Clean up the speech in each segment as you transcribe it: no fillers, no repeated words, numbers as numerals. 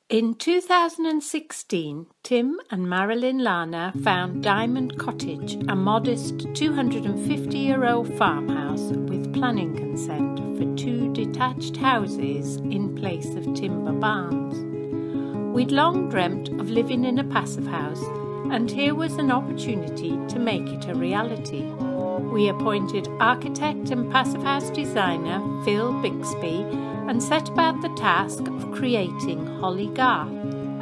In 2016, Tim and Marilyn Lana found Diamond Cottage, a modest 250-year-old farmhouse with planning consent for 2 detached houses in place of timber barns. We'd long dreamt of living in a passive house, and here was an opportunity to make it a reality. We appointed architect and passive house designer Phil Bixby and set about the task of creating Holly Garth,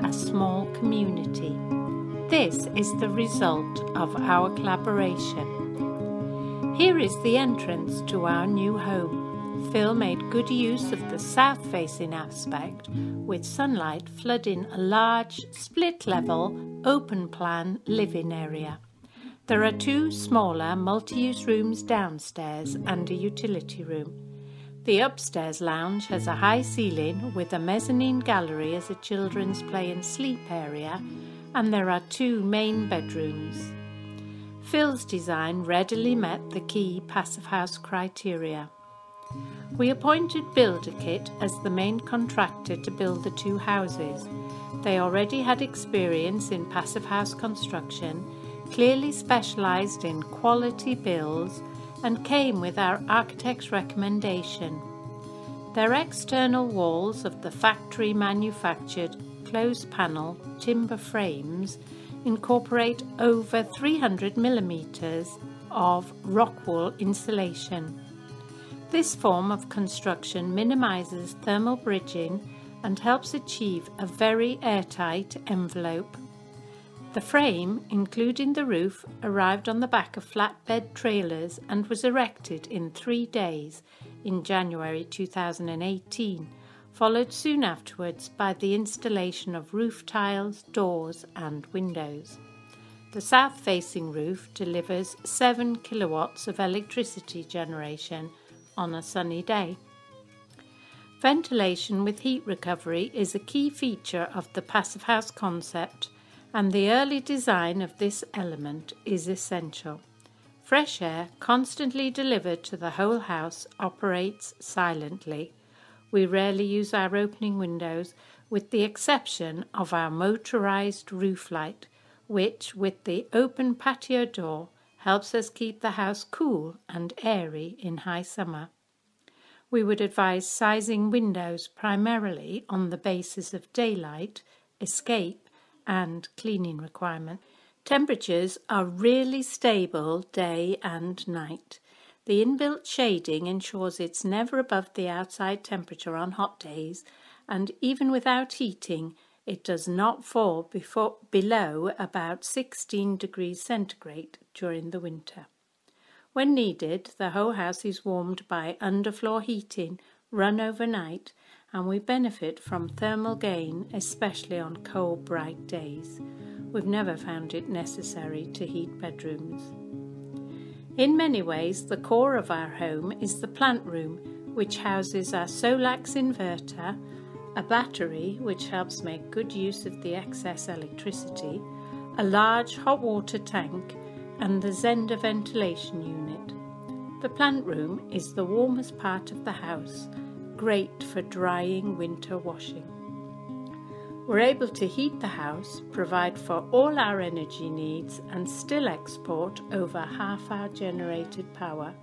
a small community. This is the result of our collaboration. Here is the entrance to our new home. Phil made good use of the south-facing aspect, with sunlight flooding a large, split-level, open-plan living area. There are 2 smaller multi-use rooms downstairs and a utility room. The upstairs lounge has a high ceiling with a mezzanine gallery as a children's play and sleep area, and there are 2 main bedrooms. Phil's design readily met the key passive house criteria. We appointed BuilderKit as the main contractor to build the 2 houses. They already had experience in passive house construction, clearly specialised in quality builds, and came with our architect's recommendation. Their external walls of the factory manufactured closed panel timber frames incorporate over 300 millimetres of rock wool insulation. This form of construction minimises thermal bridging and helps achieve a very airtight envelope. The frame, including the roof, arrived on the back of flatbed trailers and was erected in 3 days in January 2018, followed soon afterwards by the installation of roof tiles, doors and windows. The south-facing roof delivers 7 kilowatts of electricity generation on a sunny day. Ventilation with heat recovery is a key feature of the passive house concept, and the early design of this element is essential. Fresh air, constantly delivered to the whole house, operates silently. We rarely use our opening windows, with the exception of our motorised roof light, which, with the open patio door, helps us keep the house cool and airy in high summer. We would advise sizing windows primarily on the basis of daylight, escape, and cleaning requirement. Temperatures are really stable day and night. The inbuilt shading ensures it's never above the outside temperature on hot days, and even without heating, it does not fall below about 16 degrees centigrade during the winter. When needed, the whole house is warmed by underfloor heating run overnight, and we benefit from thermal gain, especially on cold, bright days. We've never found it necessary to heat bedrooms. In many ways, the core of our home is the plant room, which houses our Solax inverter, a battery which helps make good use of the excess electricity, a large hot water tank, and the Zender ventilation unit. The plant room is the warmest part of the house, great for drying winter washing. We're able to heat the house, provide for all our energy needs, and still export over half our generated power.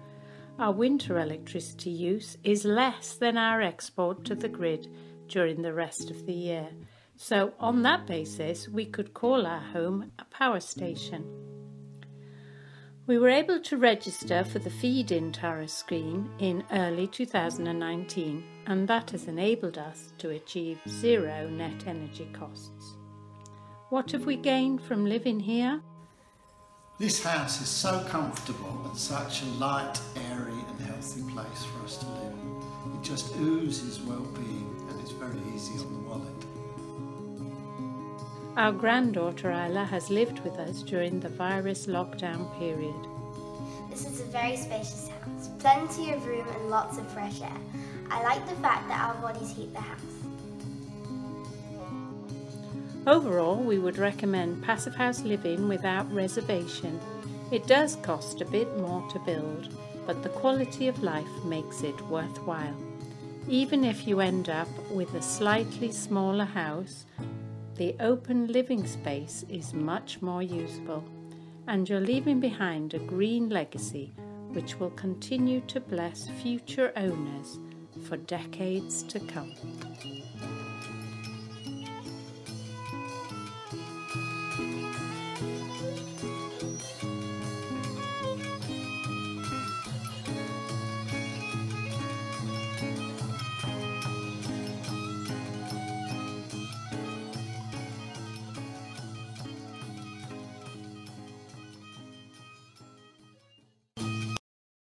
Our winter electricity use is less than our export to the grid during the rest of the year. So on that basis, we could call our home a power station. We were able to register for the feed-in tariff scheme in early 2019, and that has enabled us to achieve 0 net energy costs. What have we gained from living here? This house is so comfortable and such a light, airy and healthy place for us to live. It just oozes well-being and it's very easy on the wallet. Our granddaughter Isla has lived with us during the virus lockdown period. This is a very spacious house, plenty of room and lots of fresh air. I like the fact that our bodies heat the house. Overall, we would recommend passive house living without reservation. It does cost a bit more to build, but the quality of life makes it worthwhile. Even if you end up with a slightly smaller house, the open living space is much more useful, and you're leaving behind a green legacy which will continue to bless future owners for decades to come.